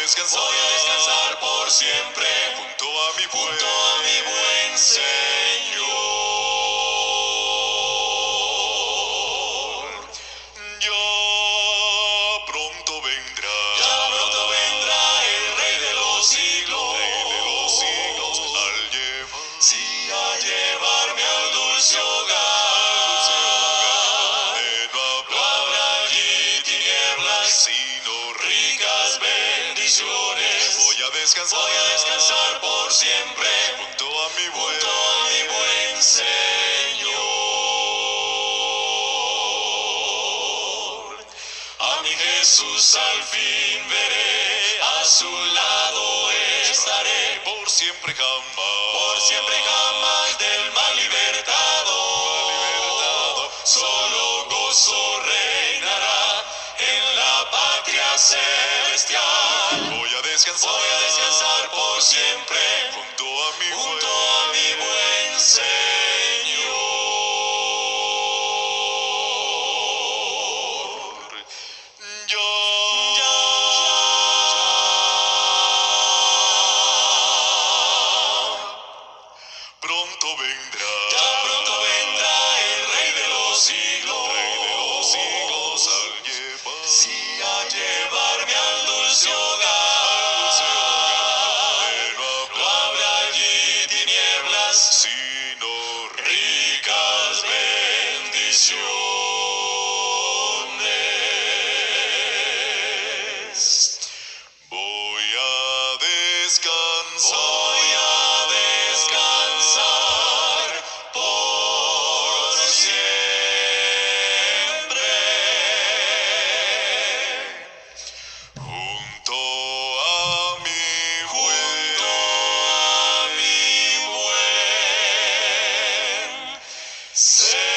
descansar por siempre junto a mi buen Señor. Ya pronto vendrá el Rey de los siglos, a llevarme al dulce hogar. No habrá allí tinieblas, sino ricas bendiciones. Voy a descansar por siempre junto a mi buen Señor. A mi Jesús al fin veré, a su lado estaré, por siempre jamás del mal libertado. Solo gozo reinará en la patria celestial. Voy a descansar por siempre junto a mi buen Señor. Ya pronto vendrá el Rey de los siglos, a llevarme al dulce hogar. No habrá allí tinieblas, sino ricas bendiciones. Voy a descansar por siempre junto a mi buen Señor.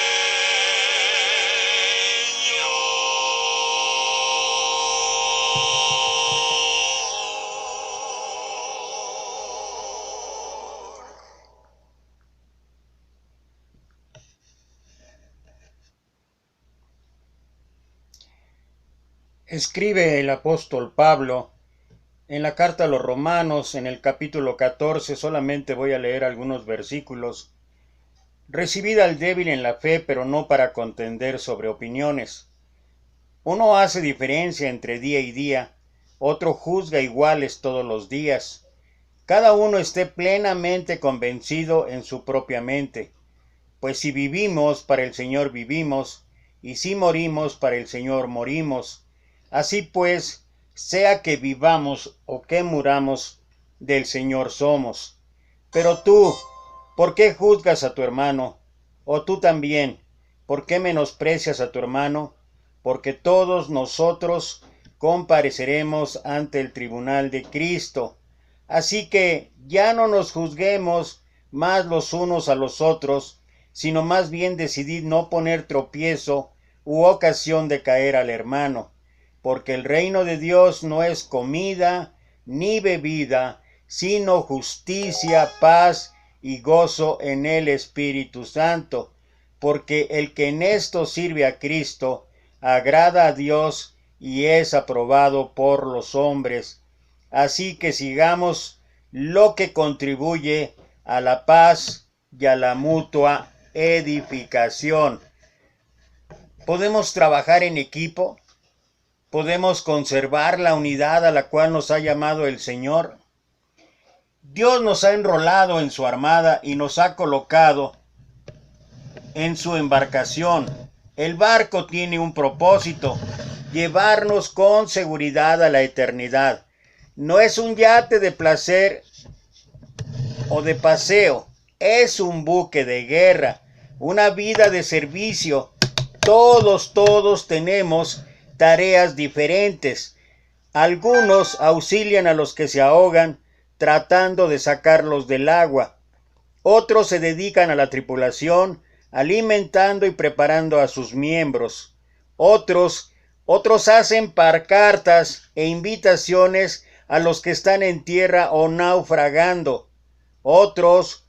Escribe el apóstol Pablo en la carta a los Romanos, en el capítulo 14, solamente voy a leer algunos versículos. Recibid al débil en la fe, pero no para contender sobre opiniones. Uno hace diferencia entre día y día, otro juzga iguales todos los días. Cada uno esté plenamente convencido en su propia mente. Pues si vivimos, para el Señor vivimos, y si morimos, para el Señor morimos. Así pues, sea que vivamos o que muramos, del Señor somos. Pero tú, ¿por qué juzgas a tu hermano? O tú también, ¿por qué menosprecias a tu hermano? Porque todos nosotros compareceremos ante el tribunal de Cristo. Así que ya no nos juzguemos más los unos a los otros, sino más bien decidid no poner tropiezo u ocasión de caer al hermano. Porque el reino de Dios no es comida ni bebida, sino justicia, paz y gozo en el Espíritu Santo. Porque el que en esto sirve a Cristo, agrada a Dios y es aprobado por los hombres. Así que sigamos lo que contribuye a la paz y a la mutua edificación. ¿Podemos trabajar en equipo? ¿Podemos conservar la unidad a la cual nos ha llamado el Señor? Dios nos ha enrolado en su armada y nos ha colocado en su embarcación. El barco tiene un propósito: llevarnos con seguridad a la eternidad. No es un yate de placer o de paseo, es un buque de guerra, una vida de servicio. Todos tenemos tareas diferentes. Algunos auxilian a los que se ahogan, tratando de sacarlos del agua. Otros se dedican a la tripulación, alimentando y preparando a sus miembros. Otros hacen cartas e invitaciones a los que están en tierra o naufragando. Otros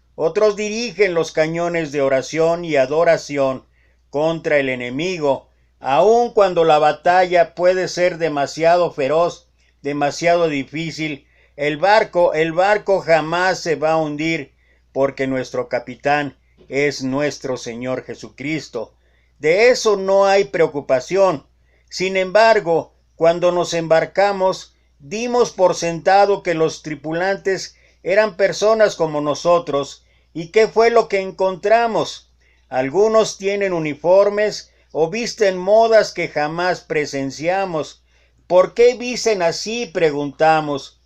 dirigen los cañones de oración y adoración contra el enemigo. Aun cuando la batalla puede ser demasiado feroz, demasiado difícil, el barco jamás se va a hundir, porque nuestro capitán es nuestro Señor Jesucristo. De eso no hay preocupación. Sin embargo, cuando nos embarcamos, dimos por sentado que los tripulantes eran personas como nosotros. ¿Y qué fue lo que encontramos? Algunos tienen uniformes o visten modas que jamás presenciamos. ¿Por qué visten así?, preguntamos.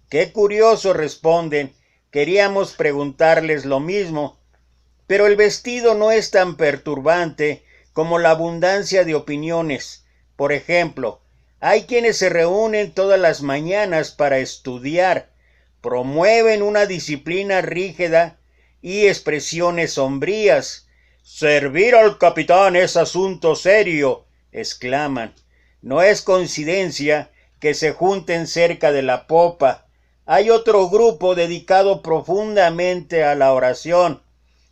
Qué curioso, responden. Queríamos preguntarles lo mismo. Pero el vestido no es tan perturbante como la abundancia de opiniones. Por ejemplo, hay quienes se reúnen todas las mañanas para estudiar, promueven una disciplina rígida y expresiones sombrías. «Servir al capitán es asunto serio», exclaman. No es coincidencia que se junten cerca de la popa. Hay otro grupo dedicado profundamente a la oración.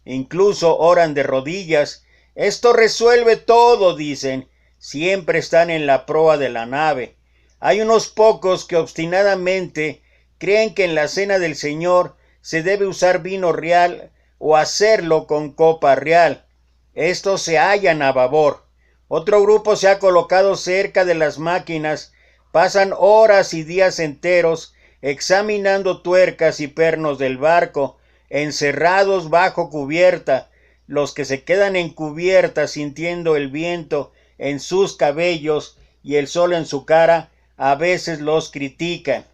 Incluso oran de rodillas. Esto resuelve todo, dicen. Siempre están en la proa de la nave. Hay unos pocos que obstinadamente creen que en la cena del Señor se debe usar vino real o hacerlo con copa real. Estos se hallan a babor. Otro grupo se ha colocado cerca de las máquinas. Pasan horas y días enteros examinando tuercas y pernos del barco, encerrados bajo cubierta. Los que se quedan en cubierta sintiendo el viento en sus cabellos y el sol en su cara, a veces los critican.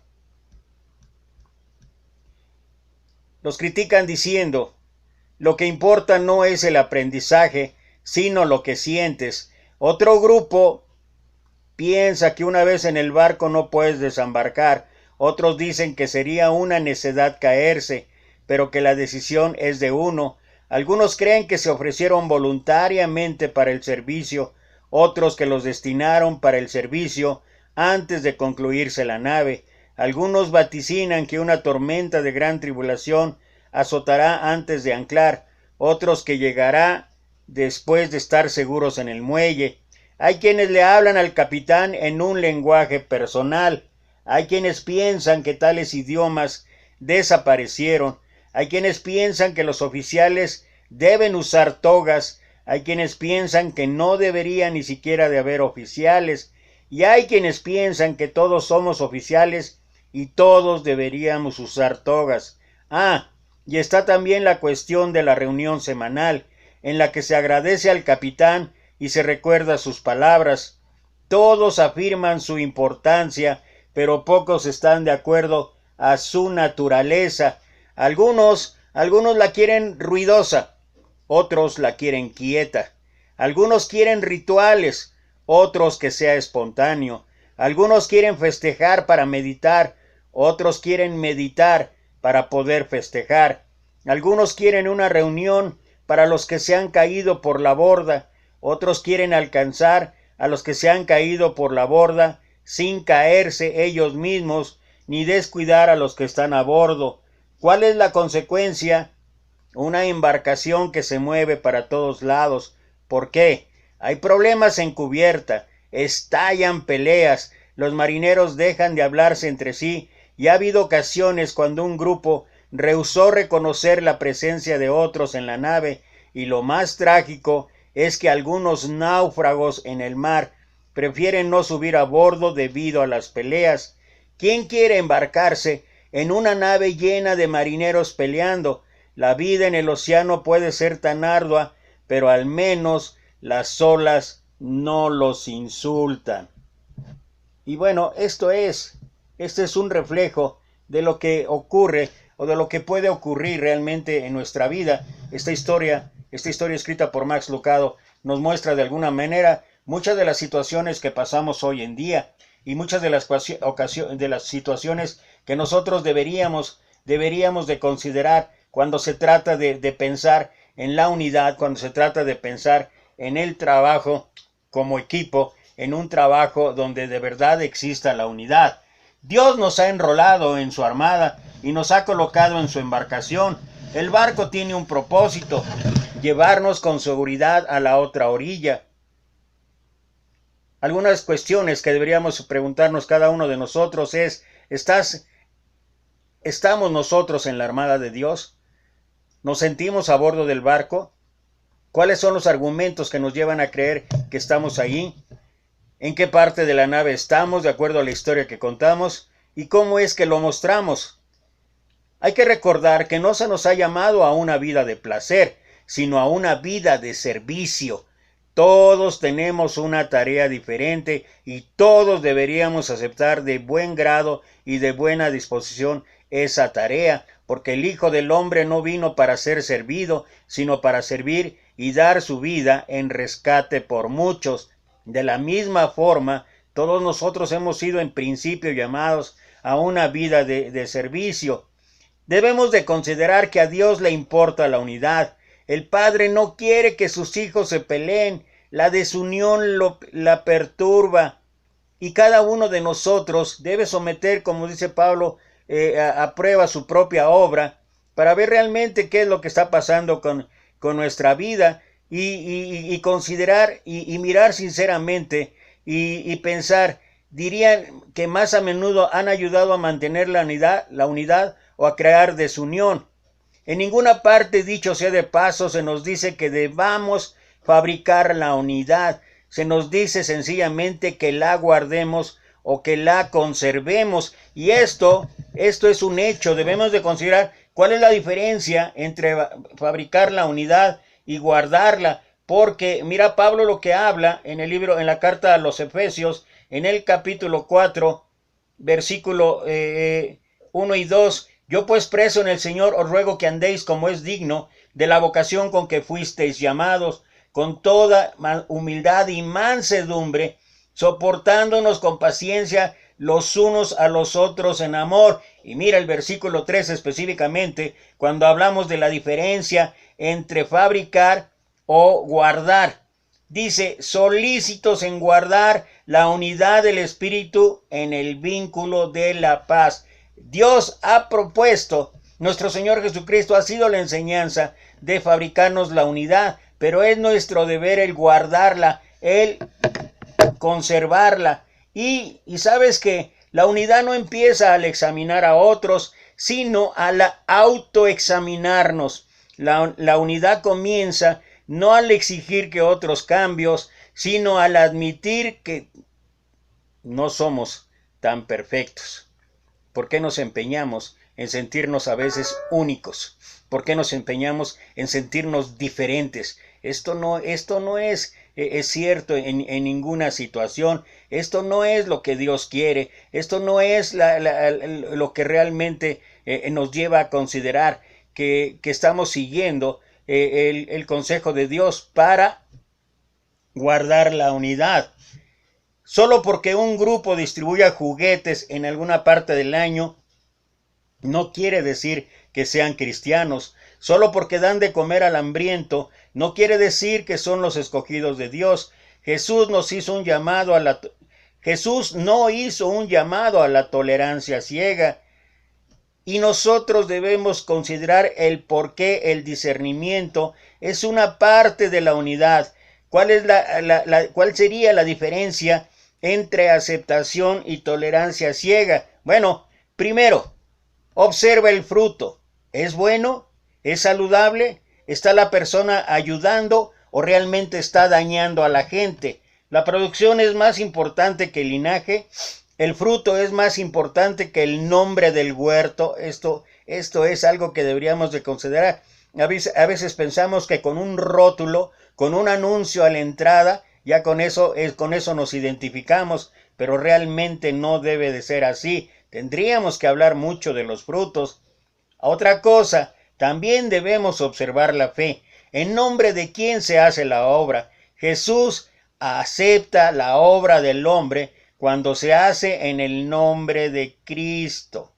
Los critican diciendo: lo que importa no es el aprendizaje, sino lo que sientes. Otro grupo piensa que una vez en el barco no puedes desembarcar. Otros dicen que sería una necedad caerse, pero que la decisión es de uno. Algunos creen que se ofrecieron voluntariamente para el servicio, otros que los destinaron para el servicio antes de concluirse la nave. Algunos vaticinan que una tormenta de gran tribulación azotará antes de anclar, otros que llegará después de estar seguros en el muelle. Hay quienes le hablan al capitán en un lenguaje personal. Hay quienes piensan que tales idiomas desaparecieron. Hay quienes piensan que los oficiales deben usar togas. Hay quienes piensan que no debería ni siquiera de haber oficiales. Y hay quienes piensan que todos somos oficiales y todos deberíamos usar togas. Y está también la cuestión de la reunión semanal, en la que se agradece al capitán y se recuerda sus palabras. Todos afirman su importancia, pero pocos están de acuerdo a su naturaleza. Algunos la quieren ruidosa, otros la quieren quieta. Algunos quieren rituales, otros que sea espontáneo. Algunos quieren festejar para meditar, otros quieren meditar para poder festejar. Algunos quieren una reunión para los que se han caído por la borda, otros quieren alcanzar a los que se han caído por la borda sin caerse ellos mismos ni descuidar a los que están a bordo. ¿Cuál es la consecuencia? Una embarcación que se mueve para todos lados. ¿Por qué? Hay problemas en cubierta, estallan peleas, los marineros dejan de hablarse entre sí, y ha habido ocasiones cuando un grupo rehusó reconocer la presencia de otros en la nave, y lo más trágico es que algunos náufragos en el mar prefieren no subir a bordo debido a las peleas. ¿Quién quiere embarcarse en una nave llena de marineros peleando? La vida en el océano puede ser tan ardua, pero al menos las olas no los insultan. Y bueno, este es un reflejo de lo que ocurre o de lo que puede ocurrir realmente en nuestra vida. Esta historia escrita por Max Lucado nos muestra de alguna manera muchas de las situaciones que pasamos hoy en día y muchas de las situaciones que nosotros deberíamos de considerar cuando se trata de pensar en la unidad, cuando se trata de pensar en el trabajo como equipo, en un trabajo donde de verdad exista la unidad. Dios nos ha enrolado en su armada y nos ha colocado en su embarcación. El barco tiene un propósito: llevarnos con seguridad a la otra orilla. Algunas cuestiones que deberíamos preguntarnos cada uno de nosotros es, ¿estamos nosotros en la armada de Dios? ¿Nos sentimos a bordo del barco? ¿Cuáles son los argumentos que nos llevan a creer que estamos allí? ¿En qué parte de la nave estamos de acuerdo a la historia que contamos? ¿Y cómo es que lo mostramos? Hay que recordar que no se nos ha llamado a una vida de placer, sino a una vida de servicio. Todos tenemos una tarea diferente y todos deberíamos aceptar de buen grado y de buena disposición esa tarea, porque el Hijo del Hombre no vino para ser servido, sino para servir y dar su vida en rescate por muchos. De la misma forma, todos nosotros hemos sido en principio llamados a una vida de servicio. Debemos de considerar que a Dios le importa la unidad. El Padre no quiere que sus hijos se peleen. La desunión la perturba. Y cada uno de nosotros debe someter, como dice Pablo, a prueba su propia obra para ver realmente qué es lo que está pasando con nuestra vida y considerar y mirar sinceramente y pensar, dirían que más a menudo han ayudado a mantener la unidad o a crear desunión. En ninguna parte, dicho sea de paso, se nos dice que debamos fabricar la unidad. Se nos dice sencillamente que la guardemos o que la conservemos. Y esto es un hecho. Debemos de considerar cuál es la diferencia entre fabricar la unidad y guardarla. Porque mira Pablo lo que habla en el libro, en la carta a los Efesios, en el capítulo 4, versículo 1 y 2. Yo pues preso en el Señor os ruego que andéis como es digno de la vocación con que fuisteis llamados, con toda humildad y mansedumbre, soportándonos con paciencia los unos a los otros en amor. Y mira el versículo 3 específicamente, cuando hablamos de la diferencia entre fabricar o guardar. Dice, solícitos en guardar la unidad del Espíritu en el vínculo de la paz. Dios ha propuesto, nuestro Señor Jesucristo ha sido la enseñanza de fabricarnos la unidad, pero es nuestro deber el guardarla, el conservarla. Y sabes que la unidad no empieza al examinar a otros, sino al autoexaminarnos. La unidad comienza no al exigir que otros cambios, sino al admitir que no somos tan perfectos. ¿Por qué nos empeñamos en sentirnos a veces únicos? ¿Por qué nos empeñamos en sentirnos diferentes? Esto no es cierto en ninguna situación. Esto no es lo que Dios quiere. Esto no es lo que realmente nos lleva a considerar que estamos siguiendo el consejo de Dios para guardar la unidad. Solo porque un grupo distribuya juguetes en alguna parte del año, no quiere decir que sean cristianos. Solo porque dan de comer al hambriento, no quiere decir que son los escogidos de Dios. Jesús no hizo un llamado a la tolerancia ciega. Y nosotros debemos considerar el por qué el discernimiento es una parte de la unidad. ¿Cuál sería la diferencia entre aceptación y tolerancia ciega? Bueno, primero, observa el fruto. ¿Es bueno? ¿Es saludable? ¿Está la persona ayudando o realmente está dañando a la gente? La producción es más importante que el linaje. El fruto es más importante que el nombre del huerto. Esto es algo que deberíamos de considerar. A veces pensamos que con un rótulo, con un anuncio a la entrada, ya con eso nos identificamos, pero realmente no debe de ser así. Tendríamos que hablar mucho de los frutos. Otra cosa, también debemos observar la fe. ¿En nombre de quién se hace la obra? Jesús acepta la obra del hombre cuando se hace en el nombre de Cristo.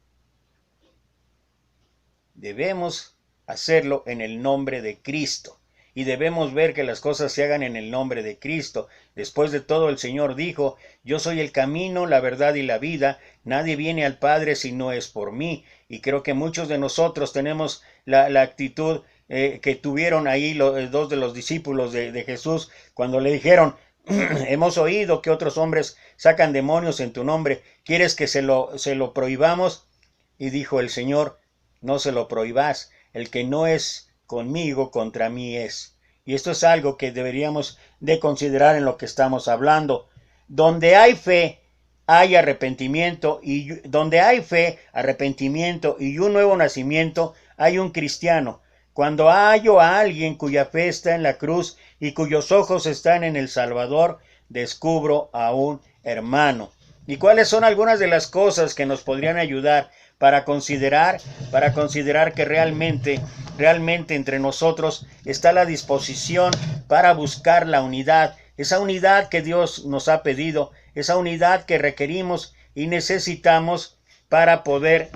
Debemos hacerlo en el nombre de Cristo. Y debemos ver que las cosas se hagan en el nombre de Cristo. Después de todo, el Señor dijo, yo soy el camino, la verdad y la vida. Nadie viene al Padre si no es por mí. Y creo que muchos de nosotros tenemos la actitud que tuvieron ahí dos de los discípulos de Jesús cuando le dijeron, hemos oído que otros hombres sacan demonios en tu nombre. ¿Quieres que se lo prohibamos? Y dijo el Señor, no se lo prohibás. El que no es conmigo, contra mí es. Y esto es algo que deberíamos de considerar en lo que estamos hablando. Donde hay fe, hay arrepentimiento, y donde hay fe, arrepentimiento y un nuevo nacimiento, hay un cristiano. Cuando hallo a alguien cuya fe está en la cruz y cuyos ojos están en el Salvador, descubro a un hermano. ¿Y cuáles son algunas de las cosas que nos podrían ayudar para considerar que realmente entre nosotros está la disposición para buscar la unidad, esa unidad que Dios nos ha pedido, esa unidad que requerimos y necesitamos para poder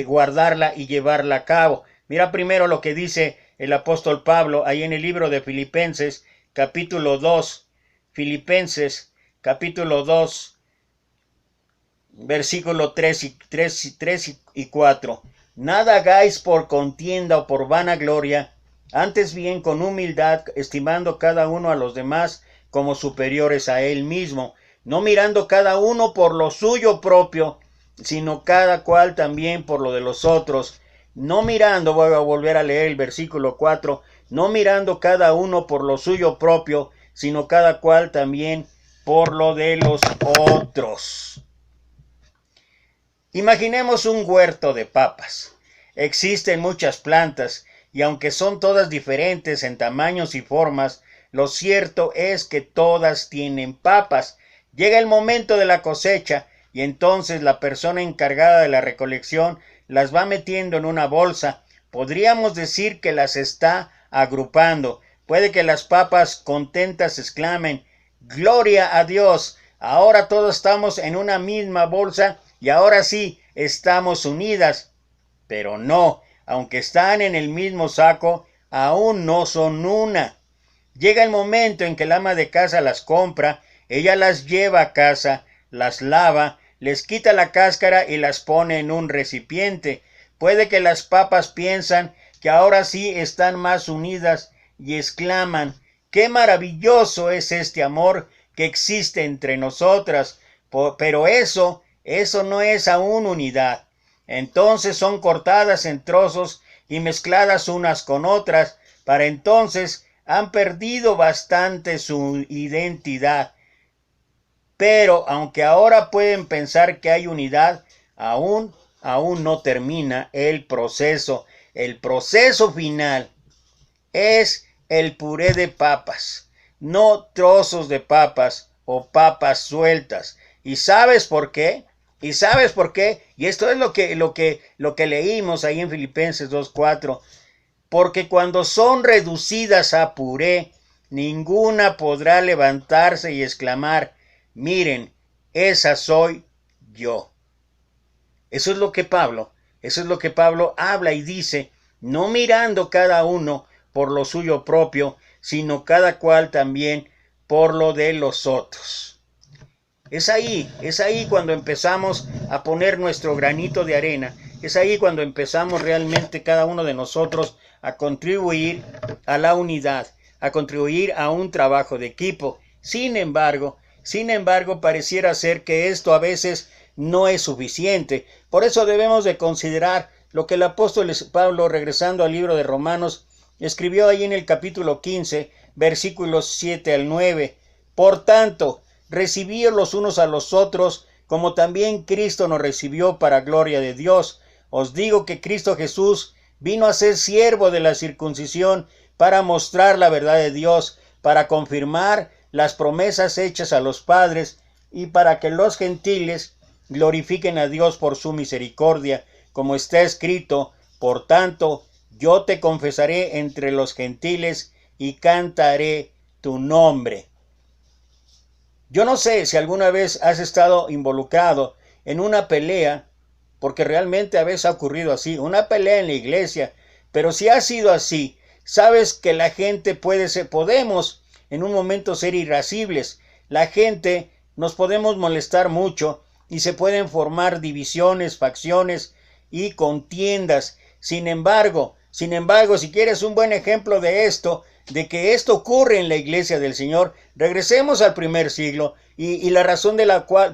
guardarla y llevarla a cabo? Mira primero lo que dice el apóstol Pablo ahí en el libro de Filipenses, capítulo 2, Filipenses, capítulo 2, versículo 3 y 4. Nada hagáis por contienda o por vanagloria, antes bien con humildad, estimando cada uno a los demás como superiores a él mismo, no mirando cada uno por lo suyo propio, sino cada cual también por lo de los otros. No mirando, voy a volver a leer el versículo 4, no mirando cada uno por lo suyo propio, sino cada cual también por lo de los otros. Imaginemos un huerto de papas. Existen muchas plantas, y aunque son todas diferentes en tamaños y formas, lo cierto es que todas tienen papas. Llega el momento de la cosecha, y entonces la persona encargada de la recolección las va metiendo en una bolsa. Podríamos decir que las está agrupando. Puede que las papas contentas exclamen, ¡Gloria a Dios! Ahora todos estamos en una misma bolsa y ahora sí estamos unidas. Pero no, aunque están en el mismo saco, aún no son una. Llega el momento en que el ama de casa las compra, ella las lleva a casa, las lava, les quita la cáscara y las pone en un recipiente. Puede que las papas piensan que ahora sí están más unidas y exclaman, ¡qué maravilloso es este amor que existe entre nosotras! Pero eso no es aún unidad. Entonces son cortadas en trozos y mezcladas unas con otras. Para entonces han perdido bastante su identidad. Pero aunque ahora pueden pensar que hay unidad, aún no termina el proceso. El proceso final es el puré de papas, no trozos de papas o papas sueltas. ¿Y sabes por qué? ¿Y sabes por qué? Y esto es lo que leímos ahí en Filipenses 2:4. Porque cuando son reducidas a puré, ninguna podrá levantarse y exclamar, miren, esa soy yo. Eso es lo que Pablo habla y dice, no mirando cada uno por lo suyo propio, sino cada cual también por lo de los otros. Es ahí cuando empezamos a poner nuestro granito de arena, es ahí cuando empezamos realmente cada uno de nosotros a contribuir a la unidad, a contribuir a un trabajo de equipo. Sin embargo, pareciera ser que esto a veces no es suficiente. Por eso debemos de considerar lo que el apóstol Pablo, regresando al libro de Romanos, escribió ahí en el capítulo 15, versículos 7 al 9. Por tanto, recibíos los unos a los otros, como también Cristo nos recibió para gloria de Dios. Os digo que Cristo Jesús vino a ser siervo de la circuncisión para mostrar la verdad de Dios, para confirmar las promesas hechas a los padres y para que los gentiles glorifiquen a Dios por su misericordia, como está escrito, por tanto, yo te confesaré entre los gentiles y cantaré tu nombre. Yo no sé si alguna vez has estado involucrado en una pelea, porque realmente a veces ha ocurrido así, una pelea en la iglesia, pero si ha sido así, sabes que la gente podemos en un momento ser irascibles, la gente nos podemos molestar mucho y se pueden formar divisiones, facciones y contiendas. Sin embargo, si quieres un buen ejemplo de esto, de que esto ocurre en la iglesia del Señor, regresemos al primer siglo y la razón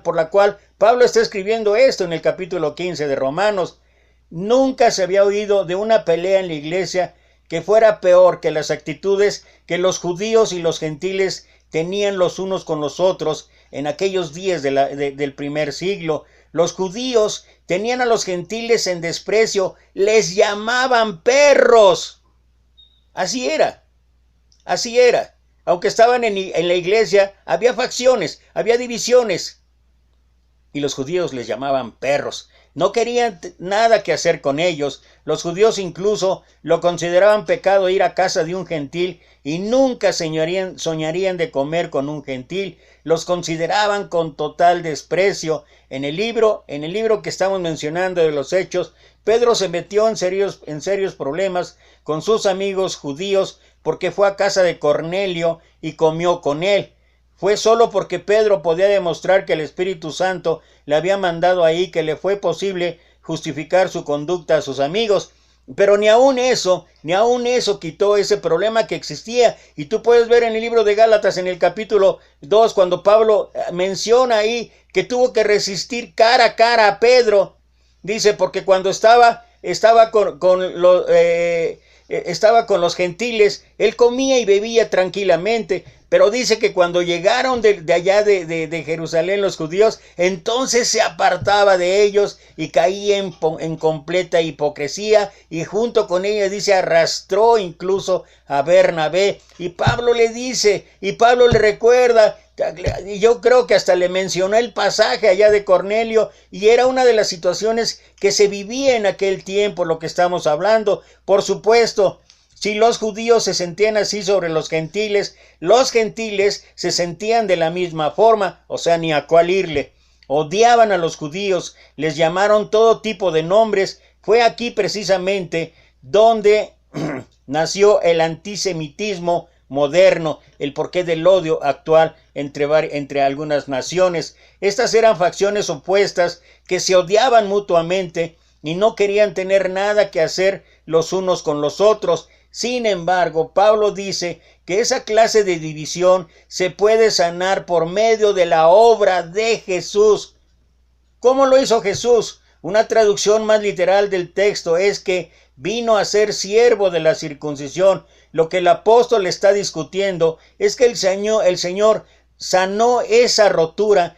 por la cual Pablo está escribiendo esto en el capítulo 15 de Romanos. Nunca se había oído de una pelea en la iglesia que fuera peor que las actitudes que los judíos y los gentiles tenían los unos con los otros en aquellos días del primer siglo. Los judíos tenían a los gentiles en desprecio, les llamaban perros. Así era. Aunque estaban en la iglesia, había facciones, había divisiones. Y los judíos les llamaban perros. No querían nada que hacer con ellos. Los judíos incluso lo consideraban pecado ir a casa de un gentil y nunca soñarían de comer con un gentil. Los consideraban con total desprecio. En el libro que estamos mencionando de los Hechos, Pedro se metió en serios problemas con sus amigos judíos porque fue a casa de Cornelio y comió con él. Fue solo porque Pedro podía demostrar que el Espíritu Santo le había mandado ahí que le fue posible justificar su conducta a sus amigos. Pero ni aun eso quitó ese problema que existía. Y tú puedes ver en el libro de Gálatas, en el capítulo 2, cuando Pablo menciona ahí que tuvo que resistir cara a cara a Pedro. Dice, porque cuando estaba con los gentiles, él comía y bebía tranquilamente. Pero dice que cuando llegaron de allá de Jerusalén los judíos, entonces se apartaba de ellos y caía en completa hipocresía, y junto con ella, dice, arrastró incluso a Bernabé. Y Pablo le recuerda, y yo creo que hasta le mencionó el pasaje allá de Cornelio, y era una de las situaciones que se vivía en aquel tiempo, lo que estamos hablando. Por supuesto, si los judíos se sentían así sobre los gentiles se sentían de la misma forma, o sea, ni a cuál irle. Odiaban a los judíos, les llamaron todo tipo de nombres. Fue aquí precisamente donde nació el antisemitismo moderno, el porqué del odio actual entre algunas naciones. Estas eran facciones opuestas que se odiaban mutuamente y no querían tener nada que hacer los unos con los otros. Sin embargo, Pablo dice que esa clase de división se puede sanar por medio de la obra de Jesús. ¿Cómo lo hizo Jesús? Una traducción más literal del texto es que vino a ser siervo de la circuncisión. Lo que el apóstol está discutiendo es que el Señor sanó esa rotura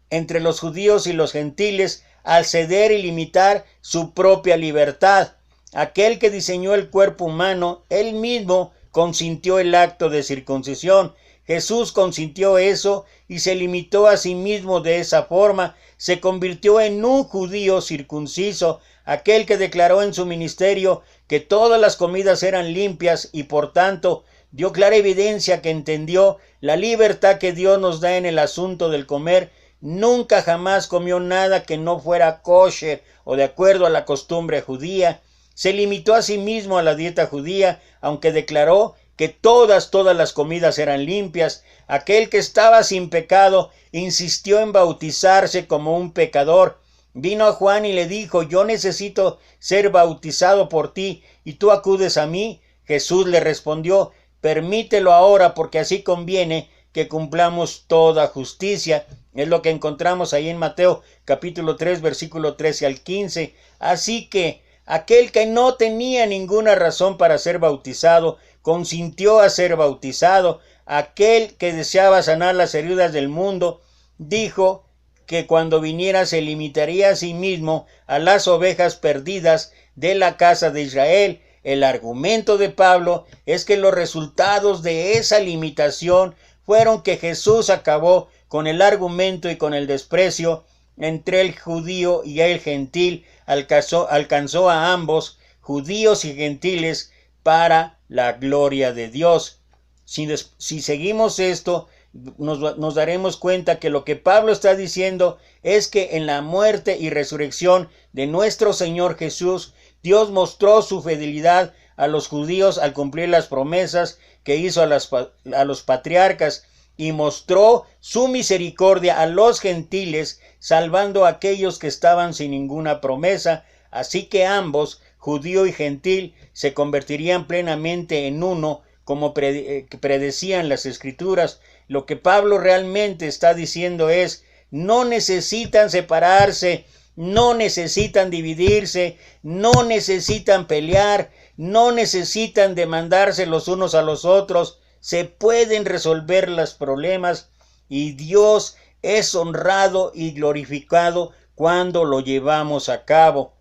entre los judíos y los gentiles al ceder y limitar su propia libertad. Aquel que diseñó el cuerpo humano, él mismo consintió el acto de circuncisión. Jesús consintió eso y se limitó a sí mismo de esa forma. Se convirtió en un judío circunciso, aquel que declaró en su ministerio que todas las comidas eran limpias y por tanto dio clara evidencia que entendió la libertad que Dios nos da en el asunto del comer. Nunca jamás comió nada que no fuera kosher o de acuerdo a la costumbre judía. Se limitó a sí mismo a la dieta judía, aunque declaró que todas las comidas eran limpias. Aquel que estaba sin pecado insistió en bautizarse como un pecador. Vino a Juan y le dijo: yo necesito ser bautizado por ti, ¿y tú acudes a mí? Jesús le respondió: permítelo ahora, porque así conviene que cumplamos toda justicia. Es lo que encontramos ahí en Mateo capítulo 3, versículo 13 al 15. Así que aquel que no tenía ninguna razón para ser bautizado, consintió a ser bautizado. Aquel que deseaba sanar las heridas del mundo, dijo que cuando viniera se limitaría a sí mismo a las ovejas perdidas de la casa de Israel. El argumento de Pablo es que los resultados de esa limitación fueron que Jesús acabó con el argumento y con el desprecio entre el judío y el gentil, alcanzó a ambos, judíos y gentiles, para la gloria de Dios. Si seguimos esto, nos daremos cuenta que lo que Pablo está diciendo es que en la muerte y resurrección de nuestro Señor Jesús, Dios mostró su fidelidad a los judíos al cumplir las promesas que hizo a los patriarcas, y mostró su misericordia a los gentiles, salvando a aquellos que estaban sin ninguna promesa. Así que ambos, judío y gentil, se convertirían plenamente en uno como predecían las Escrituras. Lo que Pablo realmente está diciendo es: no necesitan separarse, no necesitan dividirse, no necesitan pelear, no necesitan demandarse los unos a los otros. Se pueden resolver los problemas y Dios es honrado y glorificado cuando lo llevamos a cabo.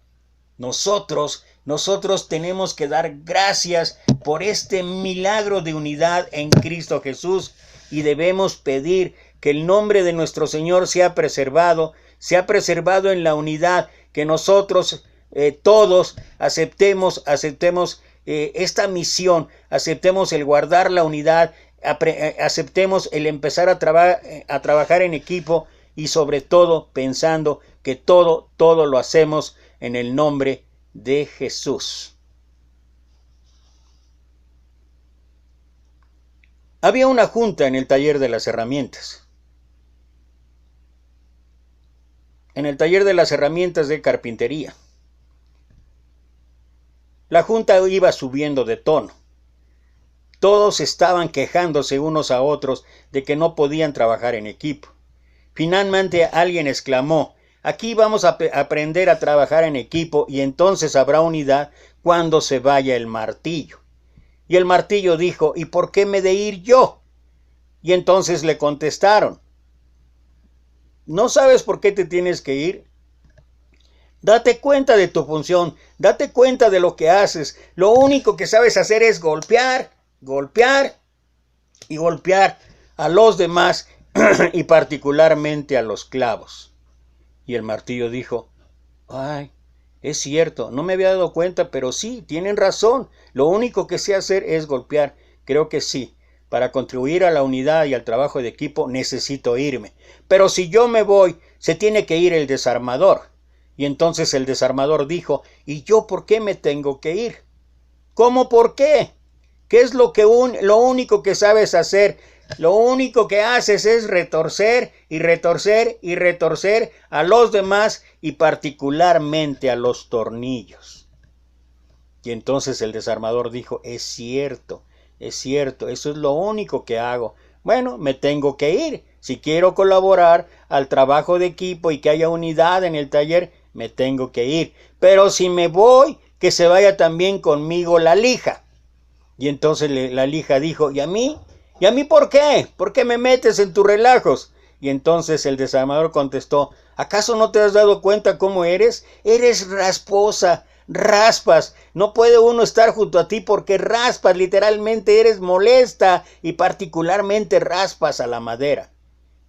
Nosotros tenemos que dar gracias por este milagro de unidad en Cristo Jesús y debemos pedir que el nombre de nuestro Señor sea preservado en la unidad, que nosotros todos aceptemos esta misión, aceptemos el guardar la unidad, aceptemos el empezar a trabajar en equipo y sobre todo pensando que todo lo hacemos en el nombre de Jesús. Había una junta en el taller de las herramientas. En el taller de las herramientas de carpintería. La junta iba subiendo de tono. Todos estaban quejándose unos a otros de que no podían trabajar en equipo. Finalmente alguien exclamó: aquí vamos a aprender a trabajar en equipo y entonces habrá unidad cuando se vaya el martillo. Y el martillo dijo: ¿y por qué me he de ir yo? Y entonces le contestaron: ¿no sabes por qué te tienes que ir? Date cuenta de tu función, date cuenta de lo que haces. Lo único que sabes hacer es golpear, golpear y golpear a los demás y particularmente a los clavos. Y el martillo dijo: ay, es cierto, no me había dado cuenta, pero sí, tienen razón. Lo único que sé hacer es golpear. Creo que sí. Para contribuir a la unidad y al trabajo de equipo necesito irme. Pero si yo me voy, se tiene que ir el desarmador. Y entonces el desarmador dijo: ¿y yo por qué me tengo que ir? ¿Cómo por qué? ¿Qué es lo único que sabes hacer? Lo único que haces es retorcer y retorcer y retorcer a los demás y particularmente a los tornillos. Y entonces el desarmador dijo: es cierto, eso es lo único que hago. Bueno, me tengo que ir. Si quiero colaborar al trabajo de equipo y que haya unidad en el taller, me tengo que ir. Pero si me voy, que se vaya también conmigo la lija. Y entonces la lija dijo: ¿y a mí? ¿Y a mí por qué? ¿Por qué me metes en tus relajos? Y entonces el desarmador contestó: ¿acaso no te has dado cuenta cómo eres? Eres rasposa, raspas. No puede uno estar junto a ti porque raspas, literalmente eres molesta y particularmente raspas a la madera.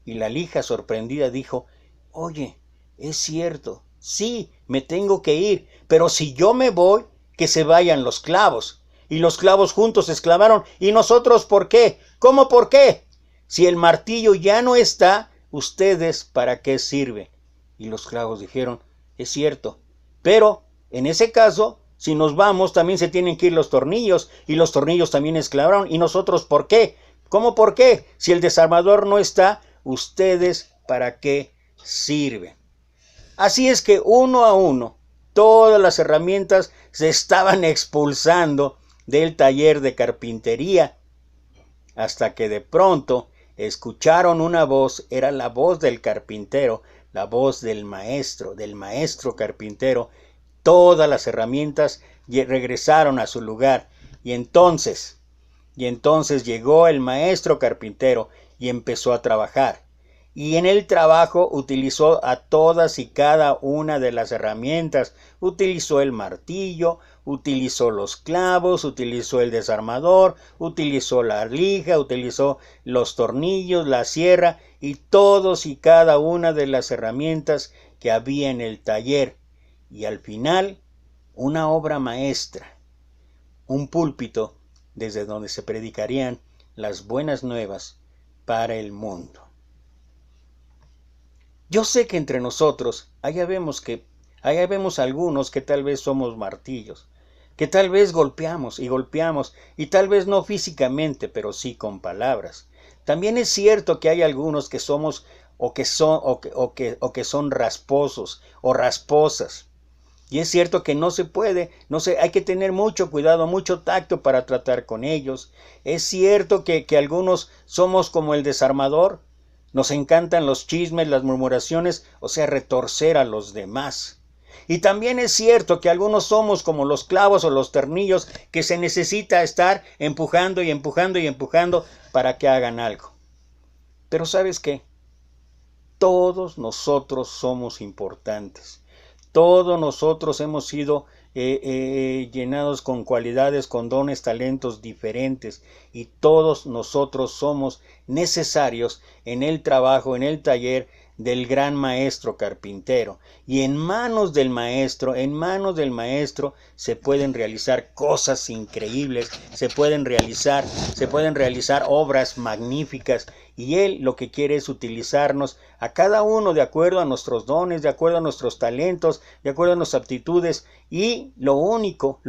Y la lija, sorprendida, dijo: oye, es cierto, sí, me tengo que ir, pero si yo me voy, que se vayan los clavos. Y los clavos juntos exclamaron: ¿y nosotros por qué? ¿Cómo por qué? Si el martillo ya no está, ¿ustedes para qué sirve? Y los clavos dijeron: es cierto, pero en ese caso, si nos vamos, también se tienen que ir los tornillos. Y los tornillos también exclamaron: ¿y nosotros por qué? ¿Cómo por qué? Si el desarmador no está, ¿ustedes para qué sirven? Así es que uno a uno, todas las herramientas se estaban expulsando del taller de carpintería, hasta que de pronto escucharon una voz. Era la voz del carpintero, la voz del maestro carpintero. Todas las herramientas regresaron a su lugar, y entonces llegó el maestro carpintero y empezó a trabajar. Y en el trabajo utilizó a todas y cada una de las herramientas. Utilizó el martillo, utilizó los clavos, utilizó el desarmador, utilizó la lija, utilizó los tornillos, la sierra y todos y cada una de las herramientas que había en el taller. Y al final, una obra maestra, un púlpito desde donde se predicarían las buenas nuevas para el mundo. Yo sé que entre nosotros, allá vemos algunos que tal vez somos martillos, que tal vez golpeamos, y tal vez no físicamente, pero sí con palabras. También es cierto que hay algunos que somos o que son rasposos o rasposas. Y es cierto que no se puede, hay que tener mucho cuidado, mucho tacto para tratar con ellos. Es cierto que algunos somos como el desarmador, nos encantan los chismes, las murmuraciones, o sea, retorcer a los demás. Y también es cierto que algunos somos como los clavos o los tornillos que se necesita estar empujando y empujando y empujando para que hagan algo. Pero ¿sabes qué? Todos nosotros somos importantes. Todos nosotros hemos sido llenados con cualidades, con dones, talentos diferentes, y todos nosotros somos necesarios en el trabajo, en el taller del gran maestro carpintero. Y en manos del maestro se pueden realizar cosas increíbles, se pueden realizar obras magníficas, y él lo que quiere es utilizarnos a cada uno de acuerdo a nuestros dones, de acuerdo a nuestros talentos, de acuerdo a nuestras aptitudes. Y lo único,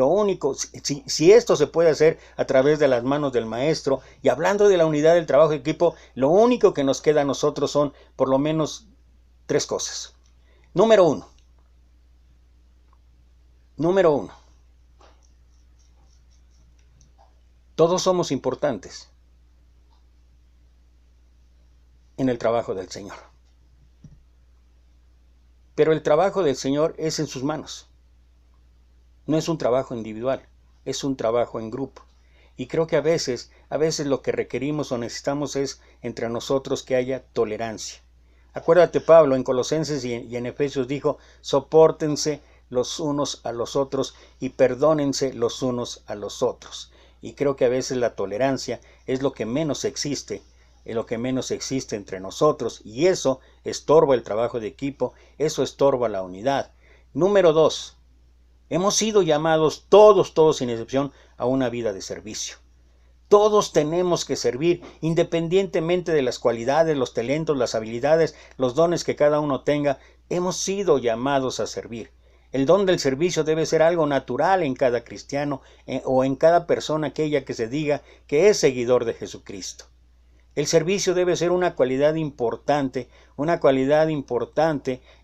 si esto se puede hacer a través de las manos del maestro, y hablando de la unidad del trabajo de equipo, lo único que nos queda a nosotros son por lo menos 3 cosas. Número uno, todos somos importantes en el trabajo del Señor. Pero el trabajo del Señor es en sus manos. No es un trabajo individual, es un trabajo en grupo. Y creo que a veces lo que requerimos o necesitamos es entre nosotros que haya tolerancia. Acuérdate, Pablo en Colosenses y en Efesios dijo: sopórtense los unos a los otros y perdónense los unos a los otros. Y creo que a veces la tolerancia es lo que menos existe entre nosotros, y eso estorba el trabajo de equipo, eso estorba la unidad. Número 2, hemos sido llamados todos sin excepción a una vida de servicio. Todos tenemos que servir, independientemente de las cualidades, los talentos, las habilidades, los dones que cada uno tenga. Hemos sido llamados a servir. El don del servicio debe ser algo natural en cada cristiano o en cada persona aquella que se diga que es seguidor de Jesucristo. El servicio debe ser una cualidad importante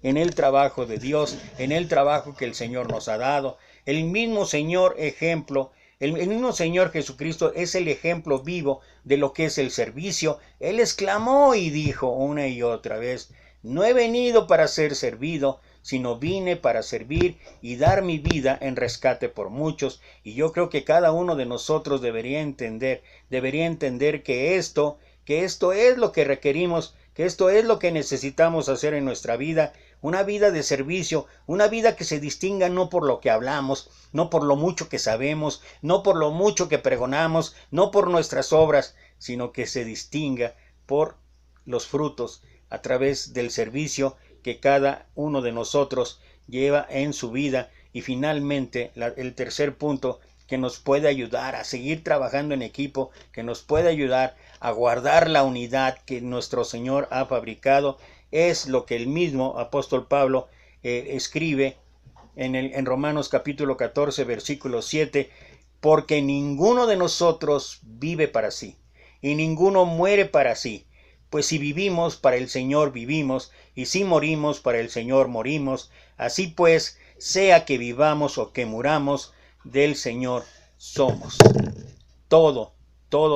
en el trabajo de Dios, en el trabajo que el Señor nos ha dado. El mismo Señor Jesucristo es el ejemplo vivo de lo que es el servicio. Él exclamó y dijo una y otra vez: no he venido para ser servido, sino vine para servir y dar mi vida en rescate por muchos. Y yo creo que cada uno de nosotros debería entender que esto es lo que requerimos, que esto es lo que necesitamos hacer en nuestra vida, una vida de servicio, una vida que se distinga no por lo que hablamos, no por lo mucho que sabemos, no por lo mucho que pregonamos, no por nuestras obras, sino que se distinga por los frutos a través del servicio que cada uno de nosotros lleva en su vida. Y finalmente, el tercer punto que nos puede ayudar a seguir trabajando en equipo, que nos puede ayudar a guardar la unidad que nuestro Señor ha fabricado, es lo que el mismo apóstol Pablo escribe en Romanos capítulo 14, versículo 7, porque ninguno de nosotros vive para sí, y ninguno muere para sí. Pues si vivimos, para el Señor vivimos, y si morimos, para el Señor morimos. Así pues, sea que vivamos o que muramos, del Señor somos. Todo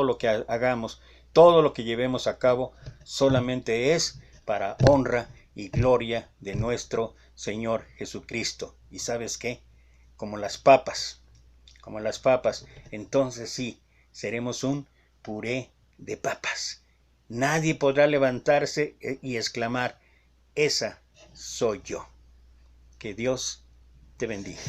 lo que hagamos, todo lo que llevemos a cabo, solamente es para honra y gloria de nuestro Señor Jesucristo. ¿Y sabes qué? Como las papas, entonces sí, seremos un puré de papas. Nadie podrá levantarse y exclamar: esa soy yo. Que Dios te bendiga.